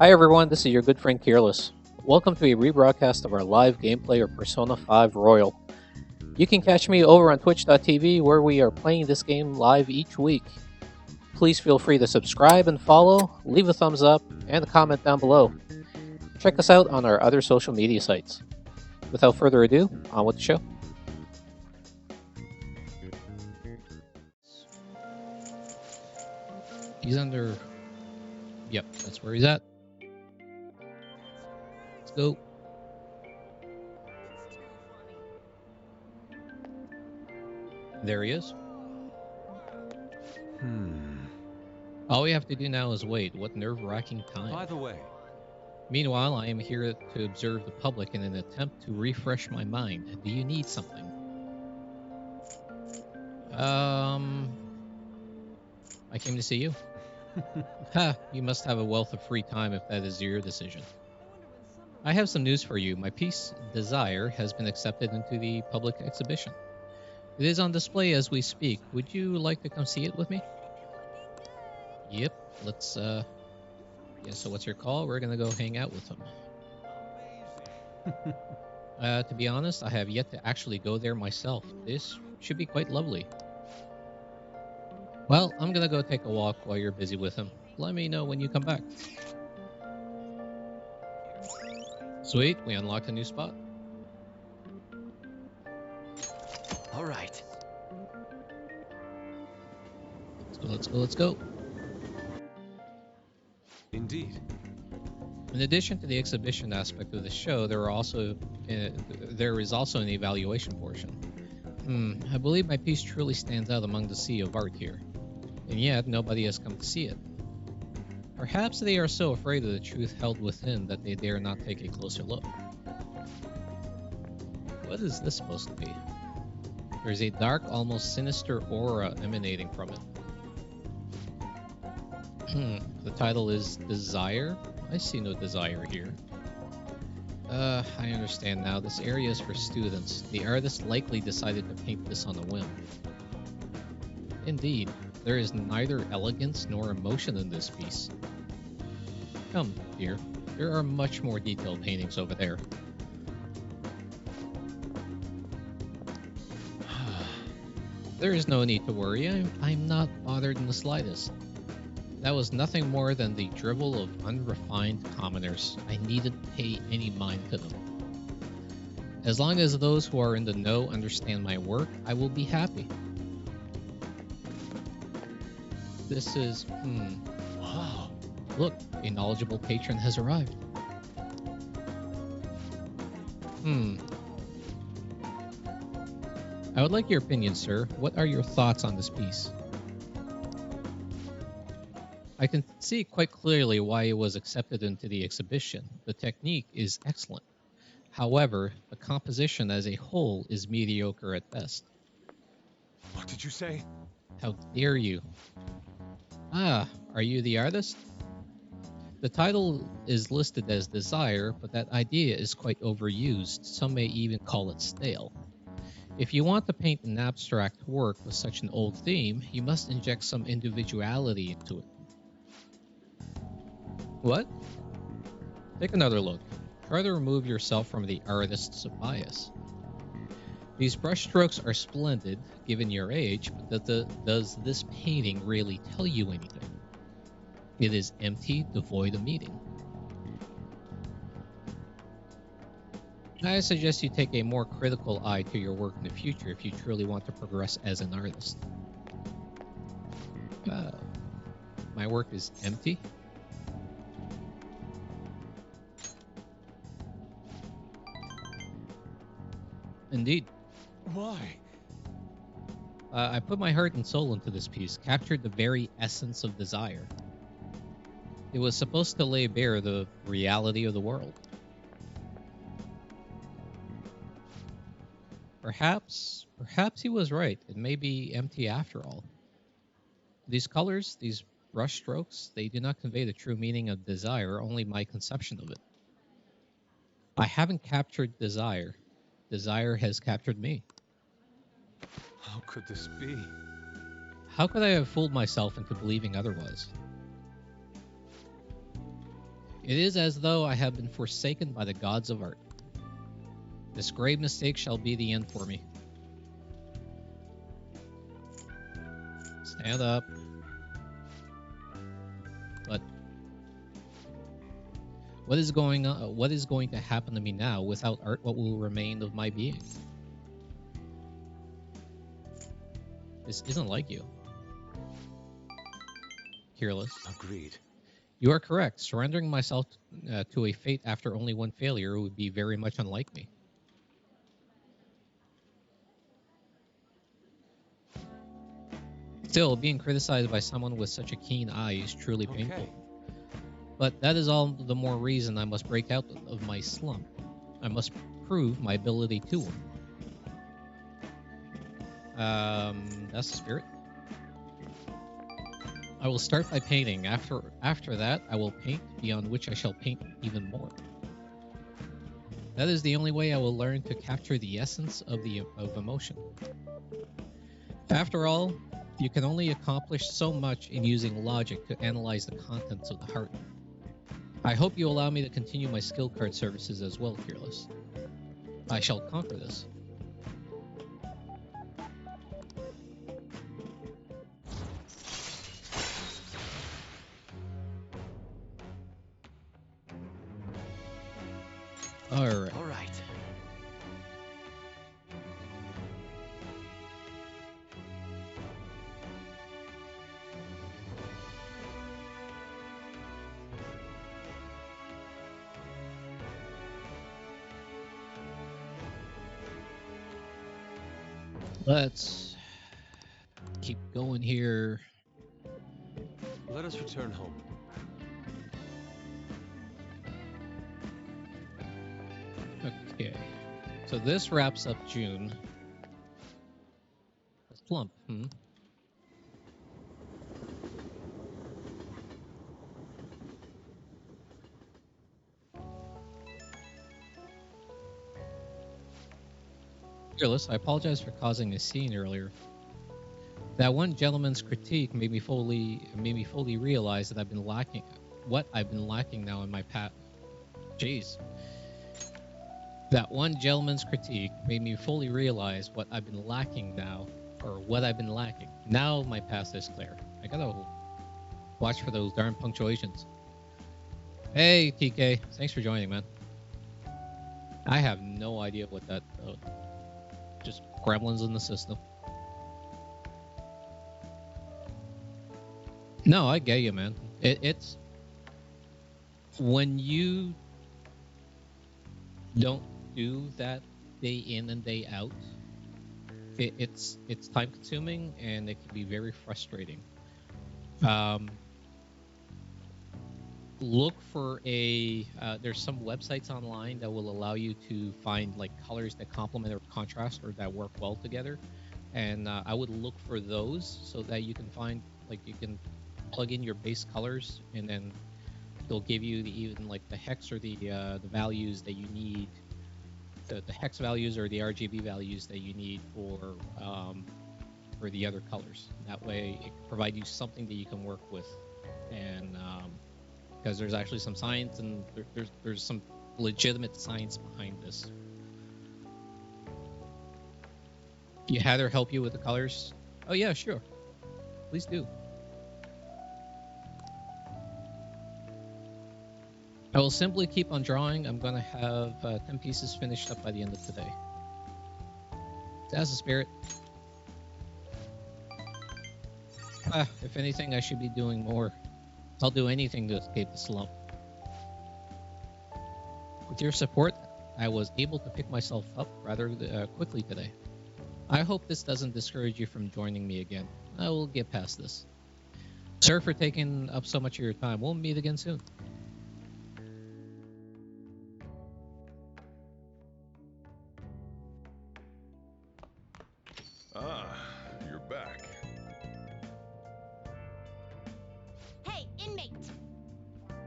Hi everyone, this is your good friend Careless. Welcome to a rebroadcast of our live gameplay of Persona 5 Royal. You can catch me over on twitch.tv where we are playing this game live each week. Please feel free to subscribe and follow, leave a thumbs up, and a comment down below. Check us out on our other social media sites. Without further ado, on with the show. He's under... Yep, that's where he's at. Let's go. There he is. All we have to do now is wait. What nerve-wracking time. By the way, Meanwhile, I am here to observe the public in an attempt to refresh my mind. Do you need something? I came to see you. Ha, you must have a wealth of free time if that is your decision. I have some news for you. My piece, Desire, has been accepted into the public exhibition. It is on display as we speak. Would you like to come see it with me? Yep, let's, yeah, so what's your call? We're gonna go hang out with him. To be honest, I have yet to actually go there myself. This should be quite lovely. Well, I'm gonna go take a walk while you're busy with him. Let me know when you come back. Sweet, we unlocked a new spot. all right. Let's go, let's go. Indeed. In addition to the exhibition aspect of the show, there is also an evaluation portion. I believe my piece truly stands out among the sea of art here, and yet nobody has come to see it. Perhaps they are so afraid of the truth held within that they dare not take a closer look. What is this supposed to be? There's a dark, almost sinister aura emanating from it. The title is Desire? I see no desire here. I understand now. This area is for students. The artist likely decided to paint this on a whim. Indeed, there is neither elegance nor emotion in this piece. Come, dear. There are much more detailed paintings over there. There is no need to worry. I'm not bothered in the slightest. That was nothing more than the drivel of unrefined commoners. I needn't pay any mind to them. As long as those who are in the know understand my work, I will be happy. This is... Wow. Look, a knowledgeable patron has arrived. I would like your opinion, sir. What are your thoughts on this piece? I can see quite clearly why it was accepted into the exhibition. The technique is excellent. However, the composition as a whole is mediocre at best. What did you say? How dare you? Ah, are you the artist? The title is listed as Desire, but that idea is quite overused. Some may even call it stale. If you want to paint an abstract work with such an old theme, you must inject some individuality into it. What? Take another look. Try to remove yourself from the artist's bias. These brushstrokes are splendid, given your age, but does this painting really tell you anything? It is empty, devoid of meaning. I suggest you take a more critical eye to your work in the future if you truly want to progress as an artist. My work is empty? Indeed. Why? I put my heart and soul into this piece, captured the very essence of desire. It was supposed to lay bare the reality of the world. Perhaps he was right. It may be empty after all. These colors, these brush strokes, they do not convey the true meaning of desire, only my conception of it. I haven't captured desire. Desire has captured me. How could this be? How could I have fooled myself into believing otherwise? It is as though I have been forsaken by the gods of art. This grave mistake shall be the end for me. Stand up. But what is going on? What is going to happen to me now? Without art, what will remain of my being? This isn't like you. Careless. Agreed. You are correct. Surrendering myself to a fate after only one failure would be very much unlike me. Still, being criticized by someone with such a keen eye is truly painful. But that is all the more reason I must break out of my slump. I must prove my ability to him. That's the spirit. I will start by painting. After that, I will paint, beyond which I shall paint even more. That is the only way I will learn to capture the essence of emotion. After all, you can only accomplish so much in using logic to analyze the contents of the heart. I hope you allow me to continue my skill card services as well, Fearless. I shall conquer this. All right. Let's keep going here. Let us return home. Okay. So this wraps up June. Slump, Fearless, I apologize for causing a scene earlier. That one gentleman's critique made me fully realize that I've been lacking now in my path. Jeez. That one gentleman's critique made me fully realize what I've been lacking now, or what I've been lacking. Now my path is clear. I gotta watch for those darn punctuations. Hey, TK, thanks for joining, man. I have no idea what that. Just gremlins in the system. No, I get you, man. It's when you don't do that day in and day out, it's time consuming and it can be very frustrating. Look for there's some websites online that will allow you to find like colors that complement or contrast or that work well together, and I would look for those so that you can find, like, you can plug in your base colors and then they'll give you even like the hex or the values that you need, the hex values or the RGB values that you need for the other colors. That way it can provide you something that you can work with, and because there's actually some science and there's some legitimate science behind this. You had her help you with the colors? Oh yeah, sure. Please do. I will simply keep on drawing. I'm gonna have 10 pieces finished up by the end of today. That's the spirit. If anything, I should be doing more. I'll do anything to escape the slump. With your support, I was able to pick myself up rather quickly today. I hope this doesn't discourage you from joining me again. I will get past this. Sir, for taking up so much of your time. We'll meet again soon. You're back. Hey, inmate!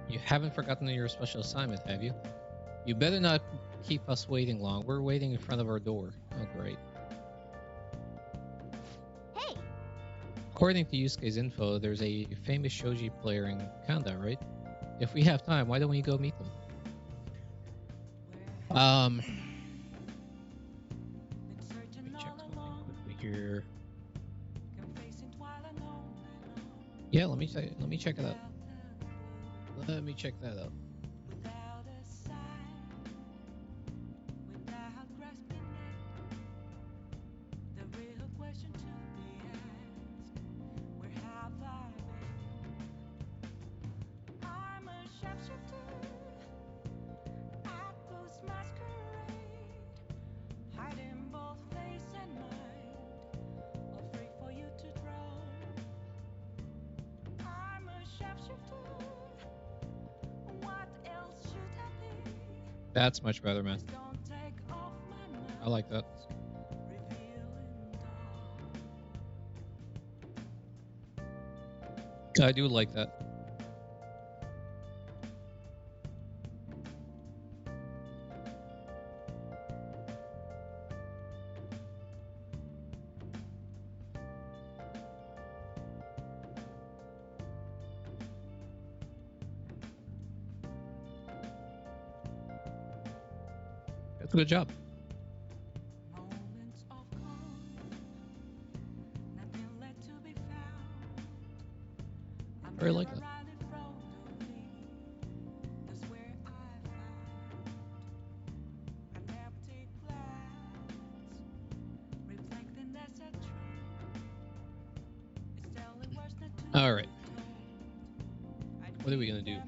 You haven't forgotten your special assignment, have you? You better not keep us waiting long. We're waiting in front of our door. Oh, great. Hey! According to Yusuke's info, there's a famous shogi player in Kanda, right? If we have time, why don't we go meet them? Let me check something quickly here. Yeah, let me check it out. Let me check that out. That's much better, man. I like that. I do like that. That's a good job. I really like that. All right. What are we gonna do?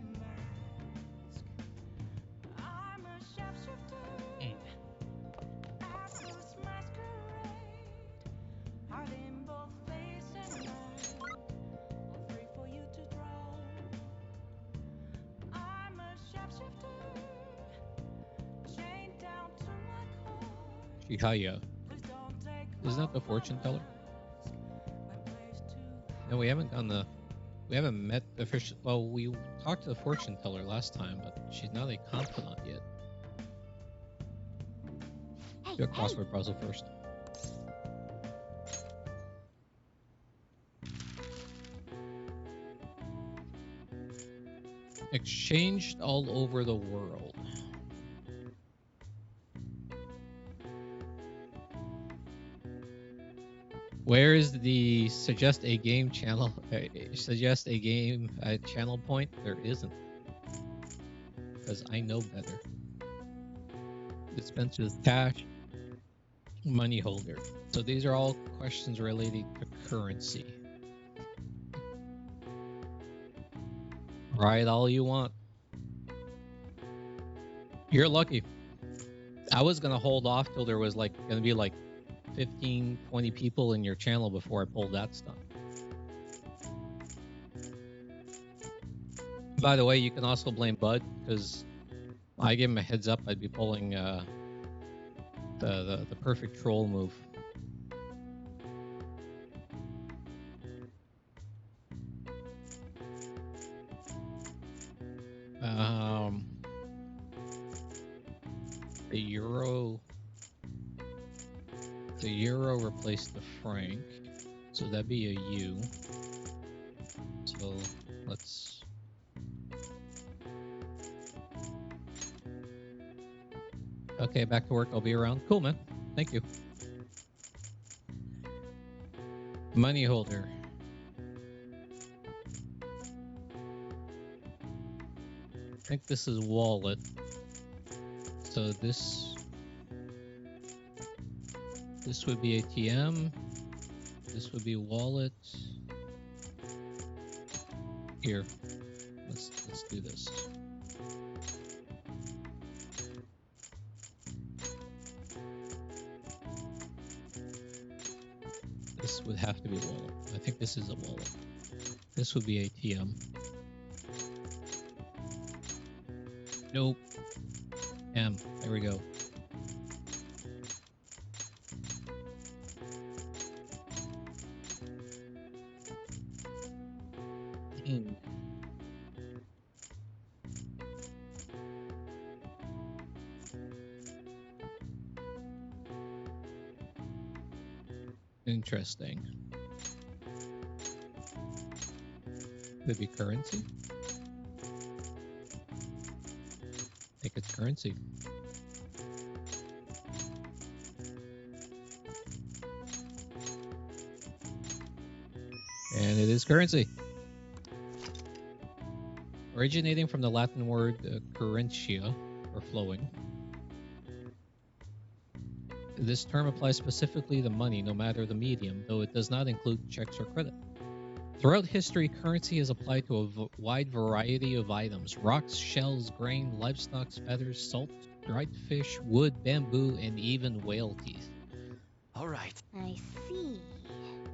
Shihaya. Isn't that the fortune teller? No, we haven't met official. Well, we talked to the fortune teller last time, but she's not a confidant yet. Hey, Do a crossword puzzle first. Exchanged all over the world. Where is the suggest a game channel? Suggest a game channel point? There isn't, because I know better. Dispenses cash, money holder. So these are all questions related to currency. Write all you want. You're lucky. I was gonna hold off till there was gonna be 15, 20 people in your channel before I pulled that stuff. By the way, you can also blame Bud, because I gave him a heads up I'd be pulling the perfect troll move. The euro replaced the franc, so that'd be a U. So let's. Okay, back to work. I'll be around. Cool, man. Thank you. Money holder. I think this is wallet. So this would be ATM. This would be wallet. Here, let's do this. This would have to be wallet. I think this is a wallet. This would be ATM. Nope. M. There we go. Interesting. Could be currency. Currency. And it is currency. Originating from the Latin word currentia, or flowing. This term applies specifically to money, no matter the medium, though it does not include checks or credit. Throughout history, currency is applied to a wide variety of items: rocks, shells, grain, livestock, feathers, salt, dried fish, wood, bamboo, and even whale teeth. All right. I see.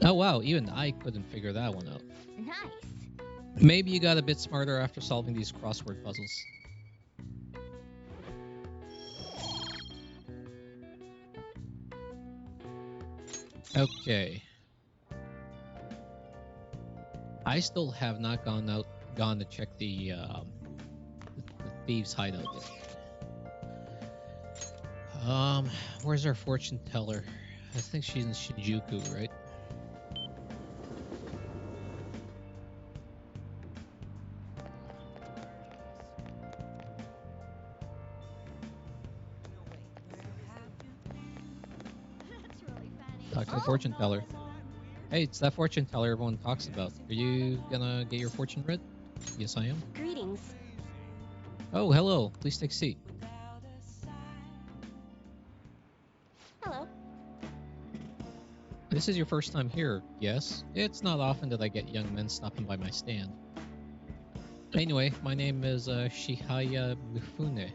Oh wow, even I couldn't figure that one out. Nice. Maybe you got a bit smarter after solving these crossword puzzles. Okay. I still have not gone to check the thieves' hideout yet. Where's our fortune teller? I think she's in Shinjuku, right? That's really funny. Talk to the fortune teller. Hey, it's that fortune teller everyone talks about. Are you gonna get your fortune read? Yes, I am. Greetings. Oh, hello. Please take a seat. Hello. This is your first time here, yes? It's not often that I get young men stopping by my stand. Anyway, my name is Shihaya Mifune.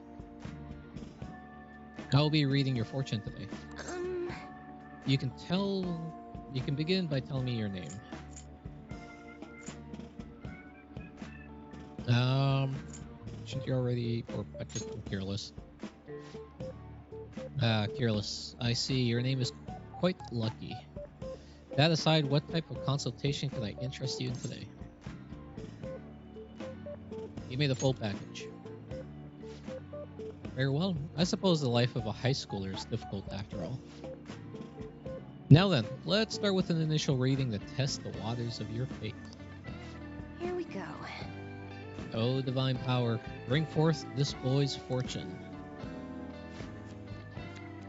I'll be reading your fortune today. You can begin by telling me your name. Shouldn't you already, or just Careless? Careless. I see, your name is quite lucky. That aside, what type of consultation can I interest you in today? Give me the full package. Very well. I suppose the life of a high schooler is difficult after all. Now then, let's start with an initial reading to test the waters of your faith. Here we go. Oh, divine power, bring forth this boy's fortune.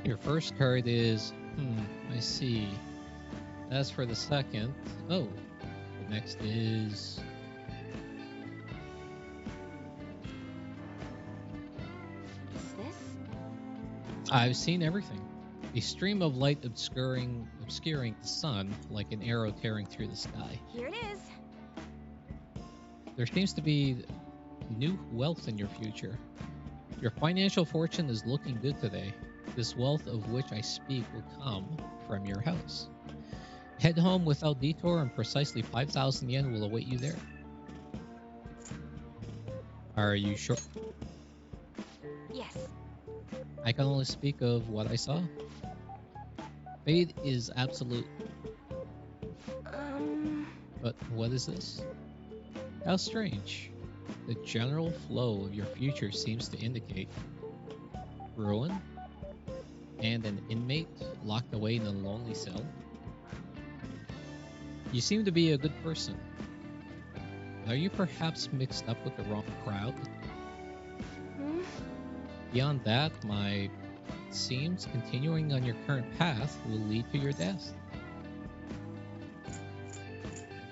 Your first card is, I see. As for the second, the next is... Is this? I've seen everything. A stream of light obscuring the sun like an arrow tearing through the sky. Here it is. There seems to be new wealth in your future. Your financial fortune is looking good today. This wealth of which I speak will come from your house. Head home without detour and precisely 5,000 yen will await you there. Are you sure? Yes. I can only speak of what I saw. Fate is absolute. But what is this? How strange. The general flow of your future seems to indicate ruin and an inmate locked away in a lonely cell. You seem to be a good person. Are you perhaps mixed up with the wrong crowd? Beyond that, seems continuing on your current path will lead to your death.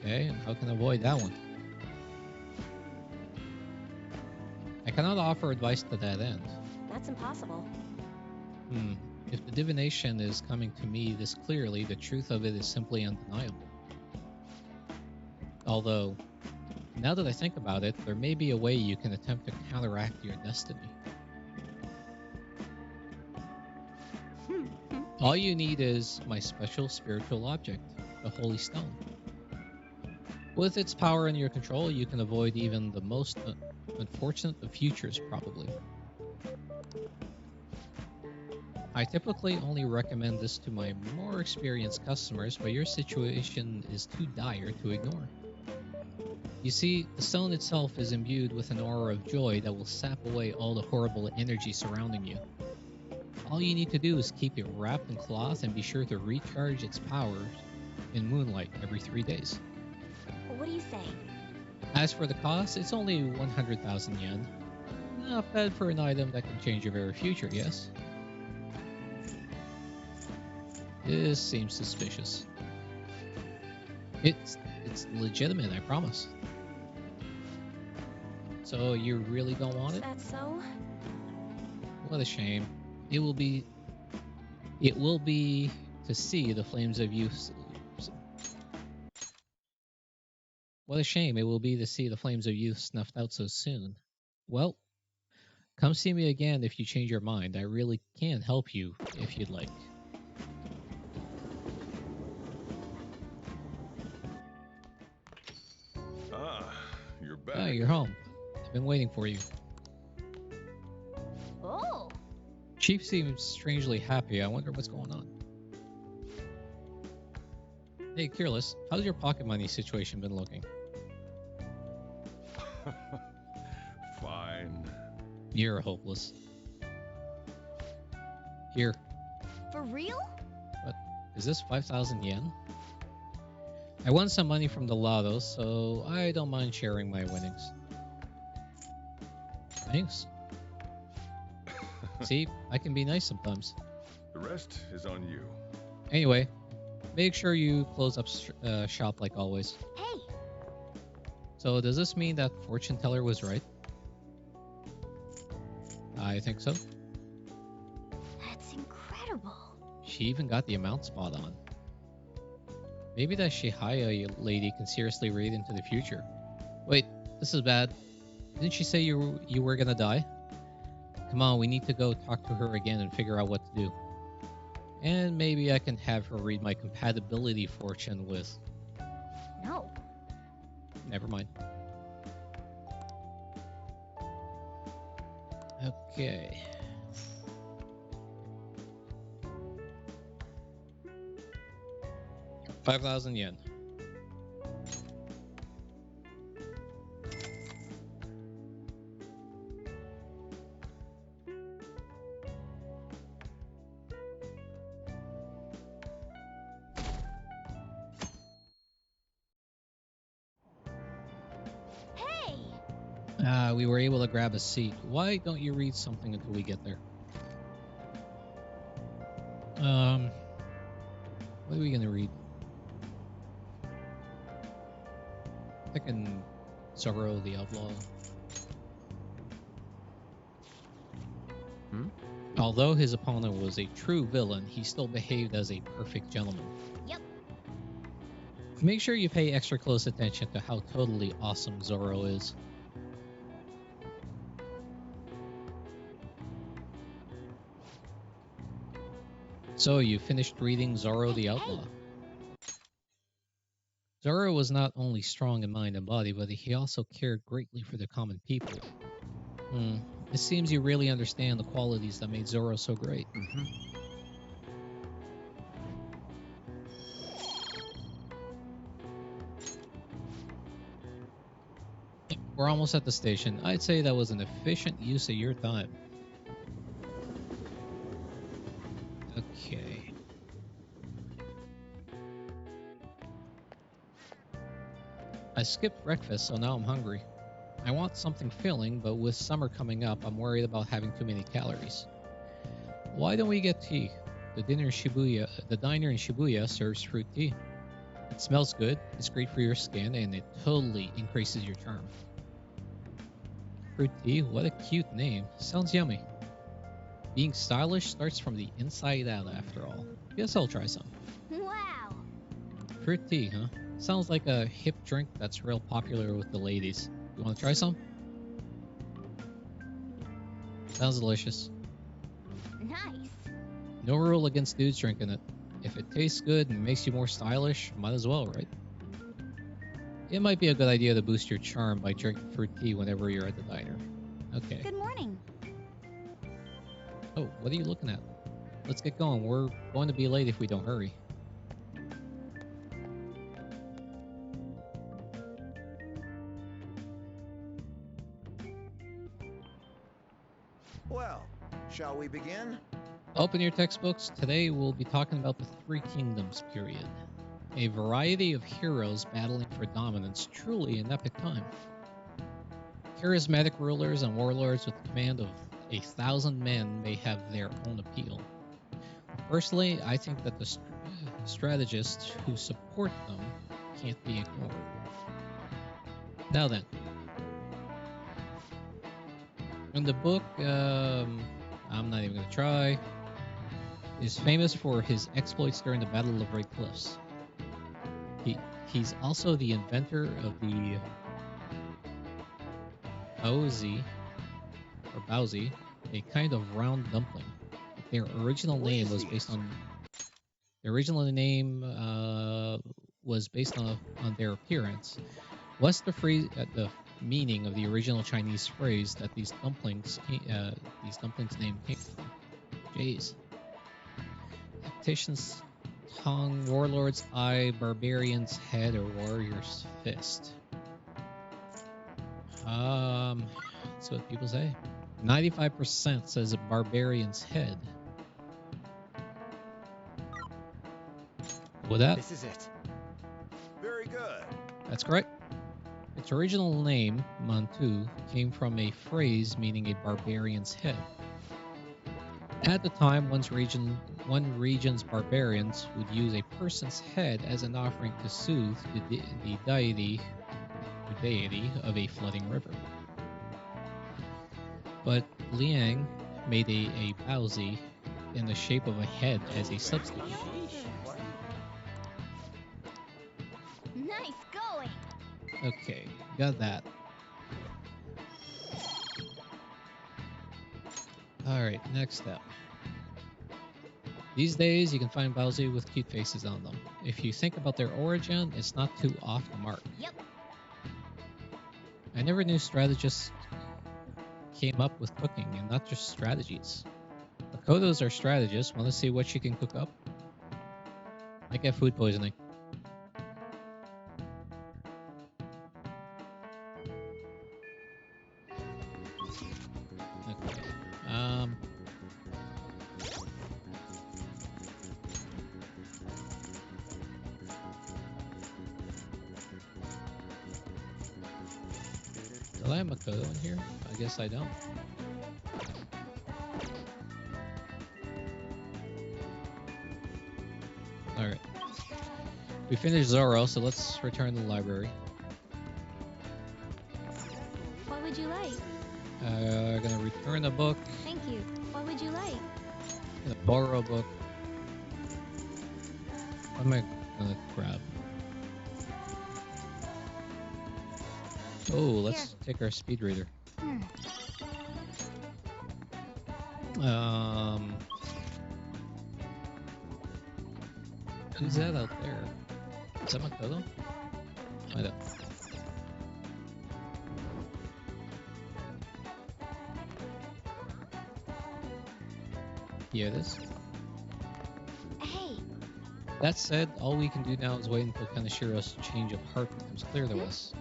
Okay, and how can I avoid that one? I cannot offer advice to that end. That's impossible. If the divination is coming to me this clearly, the truth of it is simply undeniable. Although, now that I think about it, there may be a way you can attempt to counteract your destiny. All you need is my special spiritual object, the Holy Stone. With its power in your control, you can avoid even the most unfortunate of futures, probably. I typically only recommend this to my more experienced customers, but your situation is too dire to ignore. You see, the stone itself is imbued with an aura of joy that will sap away all the horrible energy surrounding you. All you need to do is keep it wrapped in cloth and be sure to recharge its powers in moonlight every 3 days. What do you say? As for the cost, it's only 100,000 yen. Not bad for an item that can change your very future, yes? This seems suspicious. It's legitimate, I promise. So you really don't want Is it? that so? What a shame. It will be to see the flames of youth. What a shame it will be to see the flames of youth snuffed out so soon. Well, come see me again if you change your mind. I really can help you if you'd like. Ah, you're back. Ah, you're home. I've been waiting for you. Oh, Chief seems strangely happy. I wonder what's going on. Hey, Careless, how's your pocket money situation been looking? Fine. You're hopeless. Here, for real? is this 5,000 yen? I won some money from the lotto, so I don't mind sharing my winnings. Thanks. See, I can be nice sometimes. The rest is on you. Anyway, make sure you close up shop like always. Hey, So does this mean that fortune teller was right? I think so. that's incredible. She even got the amount spot on. Maybe that Shihaya lady can seriously read into the future. Wait, this is bad. Didn't she say you were gonna die? Come on, we need to go talk to her again and figure out what to do. And maybe I can have her read my compatibility fortune with... No. Never mind. Okay. $5,000 yen. Hey, We were able to grab a seat. Why don't you read something until we get there? What are we gonna read? Picking Zoro the Outlaw. Although his opponent was a true villain, he still behaved as a perfect gentleman. Yep. Make sure you pay extra close attention to how totally awesome Zoro is. So, you finished reading Zoro the Outlaw. Zoro was not only strong in mind and body, but he also cared greatly for the common people. It seems you really understand the qualities that made Zoro so great. We're almost at the station. I'd say that was an efficient use of your time. Okay. I skipped breakfast, so now I'm hungry. I want something filling, but with summer coming up, I'm worried about having too many calories. Why don't we get tea? The diner in Shibuya serves fruit tea. It smells good, it's great for your skin, and it totally increases your charm. Fruit tea? What a cute name. Sounds yummy. Being stylish starts from the inside out after all. Guess I'll try some. Wow. Fruit tea, huh? Sounds like a hip drink that's real popular with the ladies. You want to try some? Sounds delicious. Nice. No rule against dudes drinking it. If it tastes good and makes you more stylish, might as well, right? It might be a good idea to boost your charm by drinking fruit tea whenever you're at the diner. Okay. Good morning. Oh, what are you looking at? Let's get going. We're going to be late if we don't hurry. Well, shall we begin? Open your textbooks. Today we'll be talking about the Three Kingdoms period. A variety of heroes battling for dominance, truly an epic time. charismatic rulers and warlords with command of 1,000 men may have their own appeal. Personally, I think that the strategists who support them can't be ignored. Now then, in the book, I'm not even going to try, is famous for his exploits during the Battle of Red Cliffs. He's also the inventor of the Baozi, a kind of round dumpling. Their original name was based on their appearance. What's the meaning of the original Chinese phrase that these dumplings name came from? Jeez. Tactician's tongue, warlord's eye, barbarian's head, or warrior's fist. That's what people say. 95% says a barbarian's head. With that, This is it. Very good. that's correct. Its original name, Mantu, came from a phrase meaning a barbarian's head. At the time, one region's barbarians would use a person's head as an offering to soothe the deity of a flooding river. But Liang made a baozi in the shape of a head as a substitute. Nice going. Okay, got that. Alright, next up. These days, you can find baozi with cute faces on them. If you think about their origin, it's not too off the mark. Yep. I never knew strategists came up with cooking and not just strategies. Makoto's our strategist. Want to see what she can cook up? I get food poisoning. Okay. Do I have Makoto in here? I guess I don't. Alright. We finished Zoro, so let's return to the library. What would you like? Gonna return a book, Thank you. What would you like? gonna borrow a book. What am I gonna grab? Oh, let's take our speed reader. Hmm. Who's that out there? Is that Makoto? I don't. Yeah, it is. Hey, That said, all we can do now is wait until Kanashiro's change of heart becomes clear to us.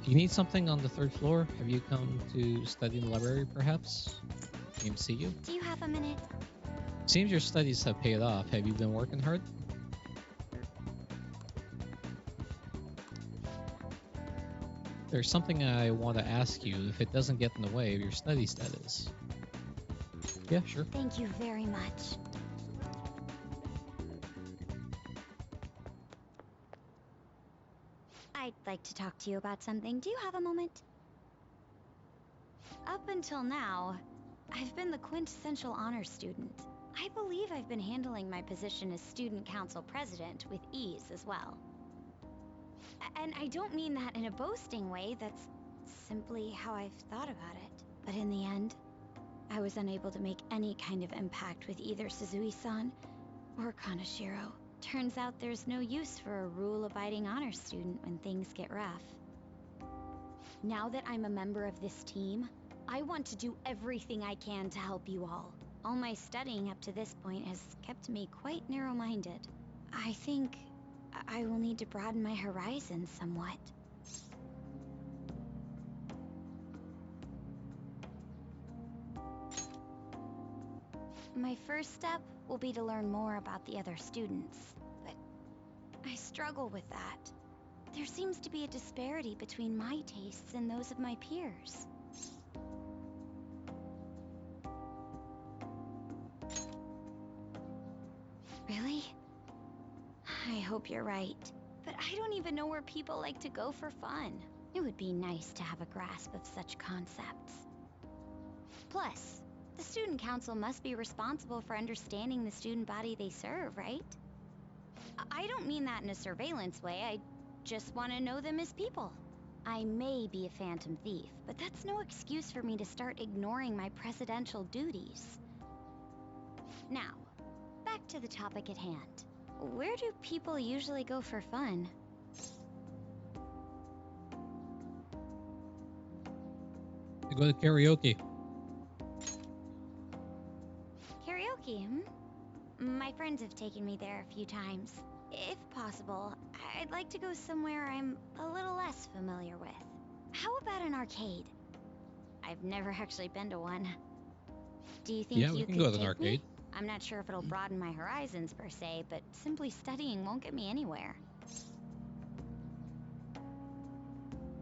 If you need something on the 3rd floor, have you come to study in the library, perhaps? Came to see you? do you have a minute? Seems your studies have paid off. Have you been working hard? There's something I want to ask you if it doesn't get in the way of your studies, that is. Yeah, sure. Thank you very much. I'd like to talk to you about something. Do you have a moment? Up until now, I've been the quintessential honor student. I believe I've been handling my position as student council president with ease as well. And I don't mean that in a boasting way, that's simply how I've thought about it. But in the end, I was unable to make any kind of impact with either Suzui-san or Kanashiro. Turns out there's no use for a rule-abiding honor student when things get rough. Now that I'm a member of this team, I want to do everything I can to help you all. All my studying up to this point has kept me quite narrow-minded. I think I will need to broaden my horizons somewhat. My first step will be to learn more about the other students, but I struggle with that. There seems to be a disparity between my tastes and those of my peers. Really? I hope you're right. But I don't even know where people like to go for fun. It would be nice to have a grasp of such concepts. Plus, the student council must be responsible for understanding the student body they serve, right? I don't mean that in a surveillance way. I just want to know them as people. I may be a phantom thief, but that's no excuse for me to start ignoring my presidential duties. Now, back to the topic at hand. Where do people usually go for fun? To go to karaoke. Karaoke, My friends have taken me there a few times. If possible, I'd like to go somewhere I'm a little less familiar with. How about an arcade? I've never actually been to one. Do you think Yeah, you we can could go to an take arcade. me? I'm not sure if it'll broaden my horizons per se, but simply studying won't get me anywhere.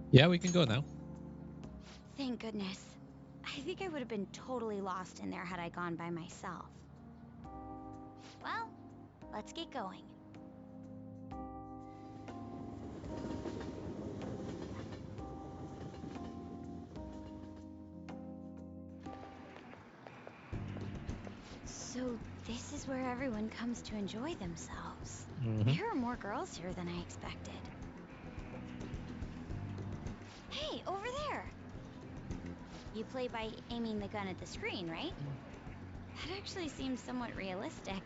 Yeah, we can go now. Thank goodness. I think I would have been totally lost in there had I gone by myself. Well, let's get going. So this is where everyone comes to enjoy themselves. There are more girls here than I expected. Hey, over there! You play by aiming the gun at the screen, right? That actually seems somewhat realistic.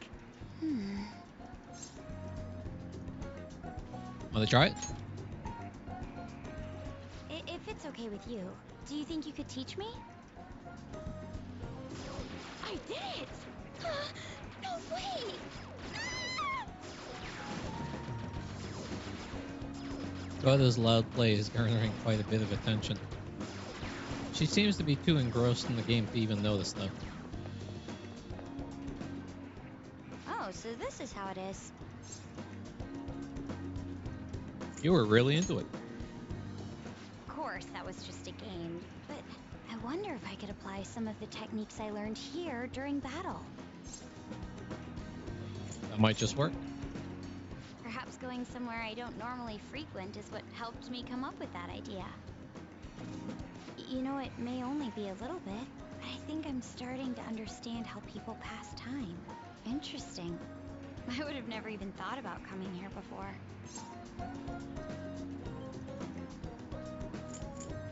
Want to try it? If it's okay with you, do you think you could teach me? I did it! No way! Goda's loud play is garnering quite a bit of attention. She seems to be too engrossed in the game to even notice, though. Oh, so this is how it is. You were really into it. Of course, that was just a game, but I wonder if I could apply some of the techniques I learned here during battle. That might just work. Perhaps going somewhere I don't normally frequent is what helped me come up with that idea. You know, it may only be a little bit, but I think I'm starting to understand how people pass time. Interesting. I would have never even thought about coming here before.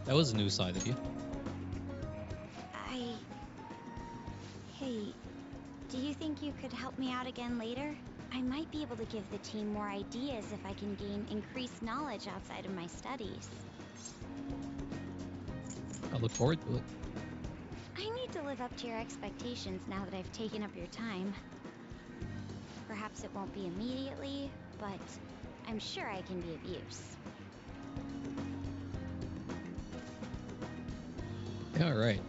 That was a new side of you. Hey, do you think you could help me out again later? I might be able to give the team more ideas if I can gain increased knowledge outside of my studies. I look forward to it. I need to live up to your expectations now that I've taken up your time. Perhaps it won't be immediately, but I'm sure I can be of use. All right.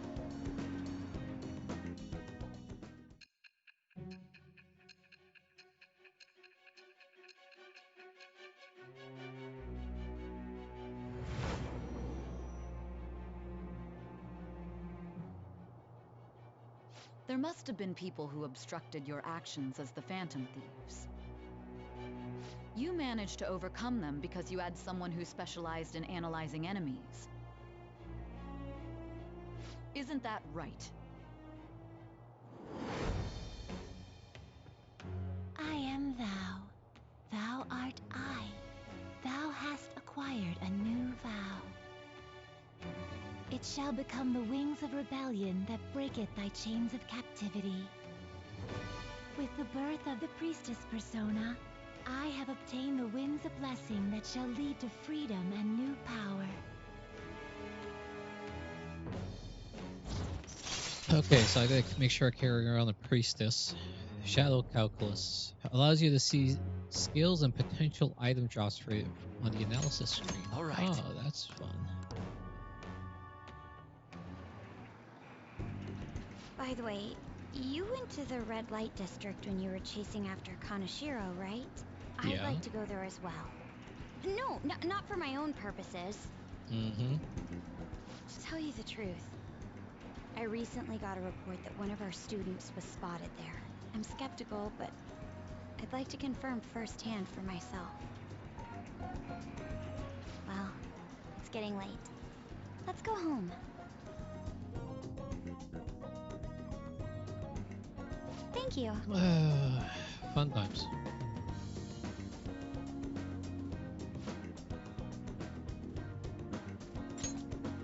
There must have been people who obstructed your actions as the Phantom Thieves. You managed to overcome them because you had someone who specialized in analyzing enemies. Isn't that right? I am thou. Thou art I. Thou hast acquired a new vow. It shall become the wings of rebellion that breaketh thy chains of captivity. With the birth of the priestess persona, I have obtained the winds of blessing that shall lead to freedom and new power. Okay, so I gotta make sure I carry around a priestess. Shadow Calculus allows you to see skills and potential item drops for you on the analysis screen. All right. Oh, that's fun. By the way, you went to the red light district when you were chasing after Kanashiro, right? I'd Yeah. like to go there as well. No, not for my own purposes. Mm-hmm. To tell you the truth, I recently got a report that one of our students was spotted there. I'm skeptical, but I'd like to confirm firsthand for myself. Well, it's getting late. Let's go home. Thank you. Fun times.